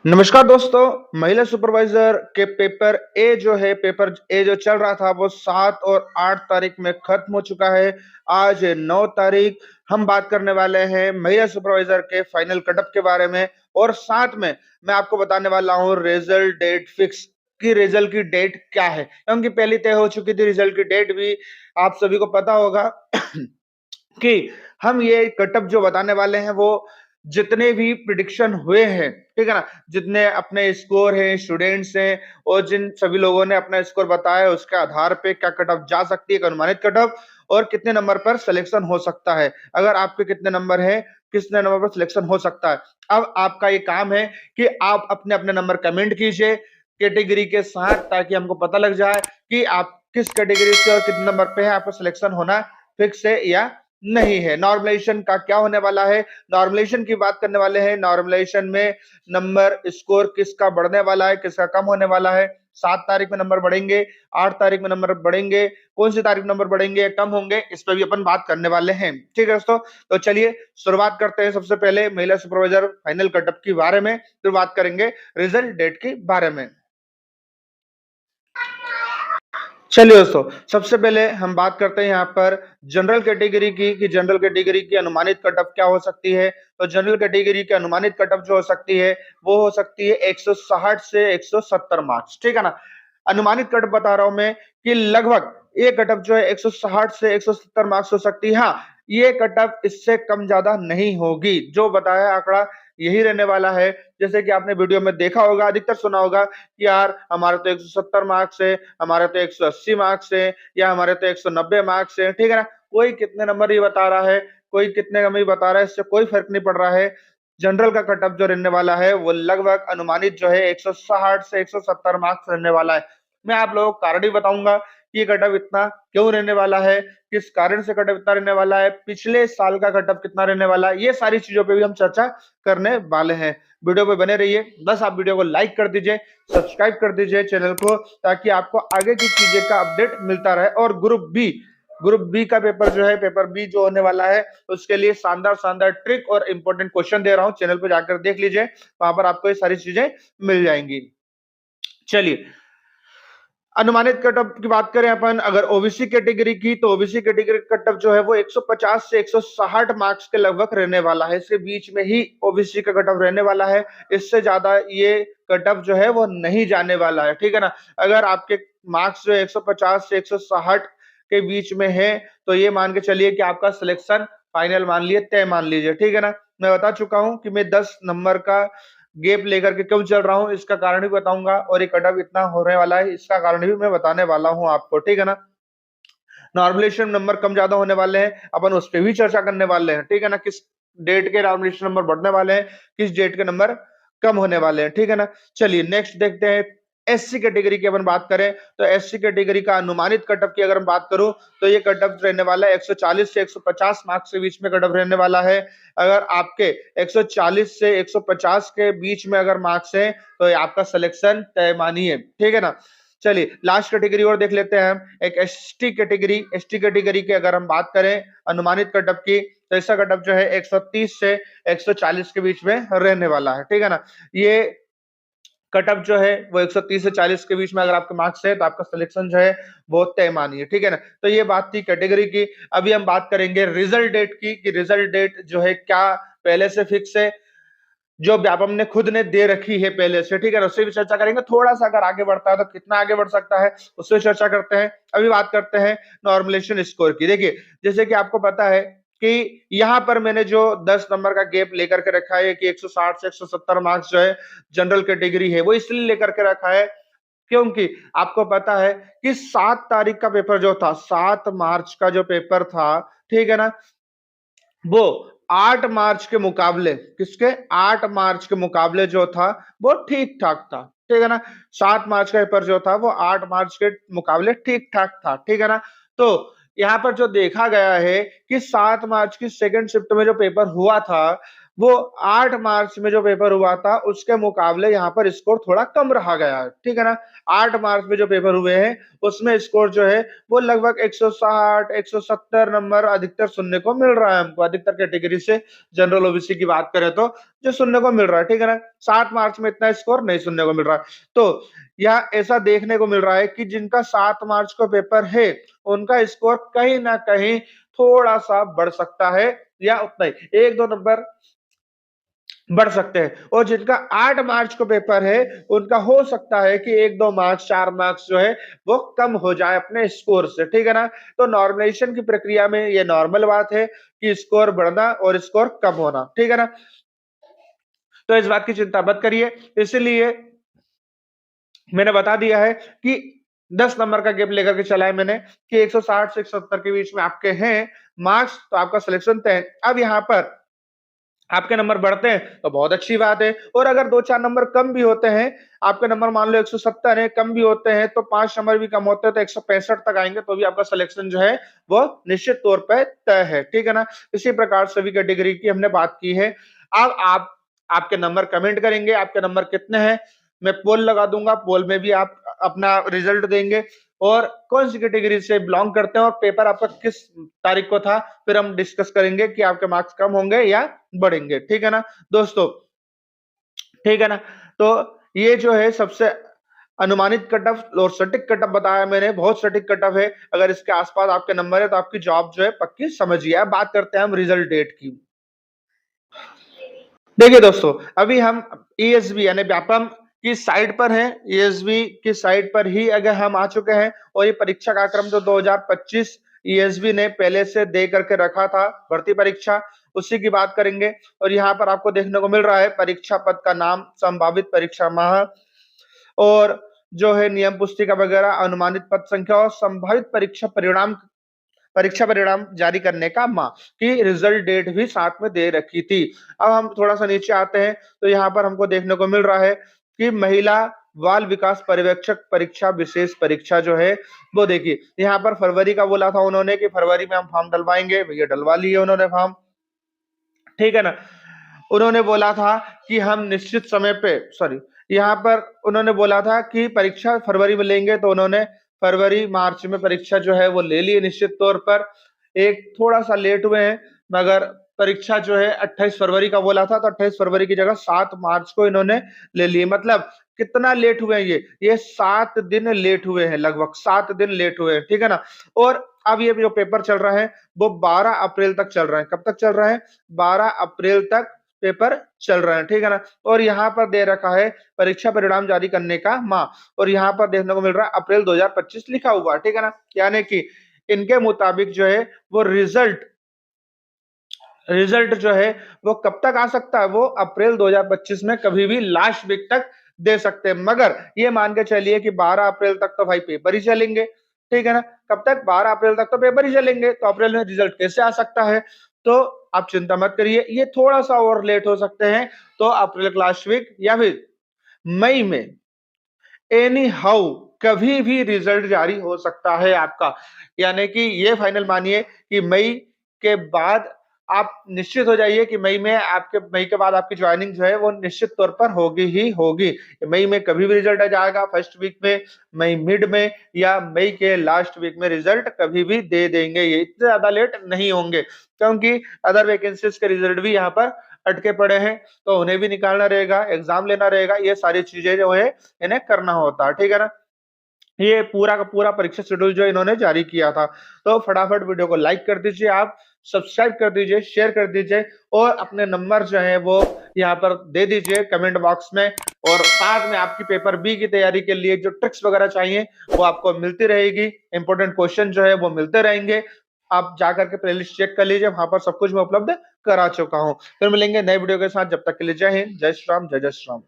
नमस्कार दोस्तों, महिला सुपरवाइजर के पेपर ए जो चल रहा था वो 7 और 8 तारीख में खत्म हो चुका है। आज 9 तारीख हम बात करने वाले हैं महिला सुपरवाइजर के फाइनल कटअप के बारे में और साथ में मैं आपको बताने वाला हूँ रिजल्ट डेट फिक्स कि रिजल्ट की डेट क्या है, क्योंकि पहले तय हो चुकी थी रिजल्ट की डेट भी। आप सभी को पता होगा कि हम ये कटअप जो बताने वाले हैं वो जितने भी प्रिडिक्शन हुए हैं, ठीक है ना? जितने अपने स्कोर हैं, स्टूडेंट्स हैं और जिन सभी लोगों ने अपना स्कोर बताया है, उसके आधार पे क्या कटअप जा सकती है, एक अनुमानित कटअप और कितने नंबर पर सिलेक्शन हो सकता है। अगर आपके कितने नंबर हैं, कितने नंबर पर सिलेक्शन हो सकता है। अब आपका ये काम है कि आप अपने-अपने नंबर कमेंट कीजिए कैटेगरी के साथ, ताकि हमको पता लग जाए कि आप किस कैटेगरी से और कितने नंबर पे है, आपका सिलेक्शन होना फिक्स है या नहीं है। नॉर्मलाइजेशन का क्या होने वाला है, नॉर्मलाइजेशन की बात करने वाले हैं। नॉर्मलाइजेशन में नंबर स्कोर किसका बढ़ने वाला है, किसका कम होने वाला है। 7 तारीख में नंबर बढ़ेंगे, 8 तारीख में नंबर बढ़ेंगे, कौन सी तारीख में नंबर बढ़ेंगे, कम होंगे, इस पे भी अपन बात करने वाले हैं। ठीक है दोस्तों, तो चलिए शुरुआत करते हैं। सबसे पहले महिला सुपरवाइजर फाइनल कटअप के बारे में, फिर बात करेंगे रिजल्ट डेट के बारे में। चलिए दोस्तों, सबसे पहले हम बात करते हैं यहाँ पर जनरल कैटेगरी की कि जनरल कैटेगरी की अनुमानित कटअप क्या हो सकती है। तो जनरल कैटेगरी की अनुमानित कटअप जो हो सकती है वो हो सकती है 160 से 170 मार्क्स, ठीक है ना? अनुमानित कटअप बता रहा हूं मैं कि लगभग ये कटअप जो है 160 से 170 मार्क्स हो सकती है। हाँ, ये कटअप इससे कम ज्यादा नहीं होगी। जो बताया आंकड़ा यही रहने वाला है। जैसे कि आपने वीडियो में देखा होगा, अधिकतर सुना होगा कि यार हमारे तो 170 मार्क्स है, हमारे तो 180 मार्क्स है या हमारे तो 190 मार्क्स है, ठीक है ना? कोई कितने नंबर ही बता रहा है, कोई कितने नंबर ही बता रहा है, इससे कोई फर्क नहीं पड़ रहा है। जनरल का कटअप जो रहने वाला है वो लगभग अनुमानित जो है 160 से 170 मार्क्स रहने वाला है। मैं आप लोगों को कारण भी बताऊंगा कि ये कटअप इतना क्यों रहने वाला है, किस कारण से कटअप इतना रहने वाला है, पिछले साल का कटअप कितना रहने वाला है, ये सारी चीजों पे भी हम चर्चा करने वाले हैं। वीडियो पे बने रहिए। बस आप वीडियो को लाइक कर दीजिए, सब्सक्राइब कर दीजिए चैनल को, ताकि आपको आगे की चीजें का अपडेट मिलता रहे। और ग्रुप बी का पेपर जो है, पेपर बी जो होने वाला है, उसके लिए शानदार शानदार ट्रिक और इंपॉर्टेंट क्वेश्चन दे रहा हूं। चैनल पर जाकर देख लीजिए, वहां पर आपको ये सारी चीजें मिल जाएंगी। चलिए, अनुमानित कटअप की बात करें अपन अगर ओबीसी कैटेगरी की, तो ओबीसी कैटेगरी कटअप जो है वो 150 से 160 मार्क्स के लगभग रहने वाला है। इसके बीच में ही ओबीसी का कटअप रहने वाला है। इससे ज्यादा ये कटअप जो है वो नहीं जाने वाला है, ठीक है ना? अगर आपके मार्क्स जो 150 से 160 के बीच में है, तो ये मान के चलिए कि आपका सिलेक्शन फाइनल मान लिए, तय मान लीजिए, ठीक है ना? मैं बता चुका हूं कि मैं 10 नंबर का गैप लेकर के क्यों चल रहा हूँ, इसका कारण भी बताऊंगा और ये कटअप इतना होने वाला है, इसका कारण भी मैं बताने वाला हूँ आपको, ठीक है ना? नॉर्मलाइजेशन नंबर कम ज्यादा होने वाले हैं, अपन उस पर भी चर्चा करने वाले हैं, ठीक है ना? किस डेट के नॉर्मलाइजेशन नंबर बढ़ने वाले हैं, किस डेट के नंबर कम होने वाले हैं, ठीक है ना? चलिए नेक्स्ट देखते हैं। एससी कैटेगरी की अपन बात करें, तो एससी कैटेगरी का अनुमानित कटअप की अगर मैं बात करूं, तो ये कटअप रहने वाला है 140 से 150 मार्क्स के बीच में कटअप रहने वाला है। अगर आपके 140 से 150 के बीच में अगर मार्क्स है, तो ये आपका सिलेक्शन तय मानिए, ठीक है ना? चलिए लास्ट कैटेगरी और देख लेते हैं हम, एक एसटी कैटेगरी की अगर हम बात करें अनुमानित कटअप की, तो इसका कटअप जो है 130 से 140 के बीच में रहने वाला है, ठीक है ना? ये कटअप जो है वो 130 से 40 के बीच में अगर आपके मार्क्स है, तो आपका सिलेक्शन जो है वो तय मानिए, ठीक है ना? तो ये बात थी कैटेगरी की। अभी हम बात करेंगे रिजल्ट डेट की कि रिजल्ट डेट जो है क्या पहले से फिक्स है, जो व्यापम ने खुद ने दे रखी है पहले से, ठीक है, उससे भी चर्चा करेंगे। थोड़ा सा अगर आगे बढ़ता है तो कितना आगे बढ़ सकता है, उससे चर्चा करते हैं। अभी बात करते हैं नॉर्मलाइजेशन स्कोर की। देखिए, जैसे कि आपको पता है कि यहाँ पर मैंने जो 10 नंबर का गैप लेकर के रखा है कि 160 से 170 मार्क्स जो है जनरल कैटेगरी है, वो इसलिए लेकर के रखा है क्योंकि आपको पता है कि 7 तारीख का पेपर जो था, 7 मार्च का जो पेपर था, ठीक है ना, वो 8 मार्च के मुकाबले, किसके 8 मार्च के मुकाबले जो था वो ठीक ठाक था, ठीक है ना? 7 मार्च का पेपर जो था वो 8 मार्च के मुकाबले ठीक ठाक था, ठीक है ना? तो यहाँ पर जो देखा गया है कि 7 मार्च की सेकंड शिफ्ट में जो पेपर हुआ था, वो 8 मार्च में जो पेपर हुआ था उसके मुकाबले यहाँ पर स्कोर थोड़ा कम रहा गया है, ठीक है ना। 8 मार्च में जो पेपर हुए हैं उसमें स्कोर जो है वो लगभग 160 170 नंबर अधिकतर सुनने को मिल रहा है हमको, अधिकतर कैटेगरी से जनरल ओबीसी की बात करें तो जो सुनने को मिल रहा है, ठीक है ना। 7 मार्च में इतना स्कोर नहीं सुनने को मिल रहा है। तो यह ऐसा देखने को मिल रहा है कि जिनका 7 मार्च को पेपर है उनका स्कोर कहीं ना कहीं थोड़ा सा बढ़ सकता है या उतना ही 1-2 नंबर बढ़ सकते हैं, और जिनका 8 मार्च को पेपर है उनका हो सकता है कि 1-2 मार्क्स 4 मार्क्स जो है वो कम हो जाए अपने स्कोर से, ठीक है ना। तो नॉर्मलाइजेशन की प्रक्रिया में ये नॉर्मल बात है कि स्कोर बढ़ना और स्कोर कम होना, ठीक है ना। तो इस बात की चिंता मत करिए, इसलिए मैंने बता दिया है कि 10 नंबर का गैप लेकर के चला है मैंने कि 160 से 170 के बीच में आपके हैं मार्क्स, तो आपका सिलेक्शन तय है। अब यहाँ पर आपके नंबर बढ़ते हैं तो बहुत अच्छी बात है, और अगर 2-4 नंबर कम भी होते हैं, आपके नंबर मान लो 170 है, कम भी होते हैं तो 5 नंबर भी कम होते हैं तो 165 तक आएंगे तो भी आपका सिलेक्शन जो है वो निश्चित तौर पे तय है, ठीक है ना। इसी प्रकार सभी कैटेगरी की हमने बात की है। अब आप आपके नंबर कमेंट करेंगे, आपके नंबर कितने हैं, मैं पोल लगा दूंगा, पोल में भी आप अपना रिजल्ट देंगे और कौन सी कैटेगरी से बिलोंग करते हैं और पेपर आपका किस तारीख को था, फिर हम डिस्कस करेंगे कि आपके मार्क्स कम होंगे या बढ़ेंगे, ठीक है ना दोस्तों, ठीक है ना। तो ये जो है सबसे अनुमानित कट ऑफ और सटीक कट ऑफ बताया मैंने, बहुत सटीक कट ऑफ है। अगर इसके आसपास आपके नंबर है तो आपकी जॉब जो है पक्की समझिए। अब बात करते हैं हम रिजल्ट डेट की। देखिए दोस्तों, अभी हम ईएसबी यानी व्यापम की साइट पर हैं, ईएसबी की साइट पर ही अगर हम आ चुके हैं, और ये परीक्षा का क्रम जो 2025 ईएसबी ने पहले से दे करके रखा था भर्ती परीक्षा, उसी की बात करेंगे। और यहाँ पर आपको देखने को मिल रहा है परीक्षा पद का नाम, संभावित परीक्षा माह, और जो है नियम पुस्तिका वगैरह, अनुमानित पद संख्या और संभावित परीक्षा परिणाम जारी करने का माह की रिजल्ट डेट भी साथ में दे रखी थी। अब हम थोड़ा सा नीचे आते हैं तो यहाँ पर हमको देखने को मिल रहा है कि महिला बाल विकास पर्यवेक्षक परीक्षा विशेष परीक्षा जो है वो देखिए, यहाँ पर फरवरी का बोला था उन्होंने कि फरवरी में हम फॉर्म डलवाएंगे, भैया डलवा लिए उन्होंने फॉर्म, ठीक है ना। उन्होंने बोला था कि हम निश्चित समय पे, सॉरी, यहाँ पर उन्होंने बोला था कि परीक्षा फरवरी में लेंगे, तो उन्होंने फरवरी मार्च में परीक्षा जो है वो ले ली निश्चित तौर पर। एक थोड़ा सा लेट हुए हैं, मगर परीक्षा जो है 28 फरवरी का बोला था तो 28 फरवरी की जगह 7 मार्च को इन्होंने ले ली। मतलब कितना लेट हुए हैं ये 7 दिन लेट हुए हैं, लगभग 7 दिन लेट हुए हैं, ठीक है ना। और अब ये जो पेपर चल रहा है वो 12 अप्रैल तक चल रहा है। कब तक चल रहा है? 12 अप्रैल तक पेपर चल रहे हैं, ठीक है ना। और यहाँ पर दे रखा है परीक्षा परिणाम जारी करने का माह, और यहाँ पर देखने को मिल रहा है अप्रैल 2025 लिखा हुआ है, ठीक है ना। यानी कि इनके मुताबिक जो है वो रिजल्ट रिजल्ट जो है वो कब तक आ सकता है, वो अप्रैल 2025 में कभी भी लास्ट वीक तक दे सकते हैं। मगर ये मान के चलिए कि 12 अप्रैल तक तो भाई पेपर ही चलेंगे, ठीक है ना। कब तक? 12 अप्रैल तक तो पेपर ही चलेंगे, तो अप्रैल में रिजल्ट कैसे आ सकता है? तो आप चिंता मत करिए, ये थोड़ा सा और लेट हो सकते हैं, तो अप्रैल के लास्ट वीक या फिर मई में एनी हाउ कभी भी रिजल्ट जारी हो सकता है आपका। यानी कि ये फाइनल मानिए कि मई के बाद आप निश्चित हो जाइए कि मई के बाद आपकी ज्वाइनिंग जो है वो निश्चित तौर पर होगी ही होगी। मई में कभी भी रिजल्ट आ जाएगा, फर्स्ट वीक में, मई मिड में, या मई के लास्ट वीक में रिजल्ट कभी भी दे देंगे। ये इतने ज्यादा लेट नहीं होंगे, क्योंकि अदर वैकेंसीज के रिजल्ट भी यहाँ पर अटके पड़े हैं, तो उन्हें भी निकालना रहेगा, एग्जाम लेना रहेगा, ये सारी चीजें जो है इन्हें करना होता है, ठीक है ना। ये पूरा का पूरा परीक्षा शेड्यूल जो इन्होंने जारी किया था। तो फटाफट वीडियो को लाइक कर दीजिए, आप सब्सक्राइब कर दीजिए, शेयर कर दीजिए, और अपने नंबर जो है वो यहाँ पर दे दीजिए कमेंट बॉक्स में। और साथ में आपकी पेपर बी की तैयारी के लिए जो ट्रिक्स वगैरह चाहिए वो आपको मिलती रहेगी, इंपॉर्टेंट क्वेश्चन जो है वो मिलते रहेंगे। आप जाकर के प्लेलिस्ट चेक कर लीजिए, वहां पर सब कुछ मैं उपलब्ध करा चुका हूँ। फिर मिलेंगे नए वीडियो के साथ, जब तक के लिए जय हिंद, जय श्री राम, जय जय श्री राम।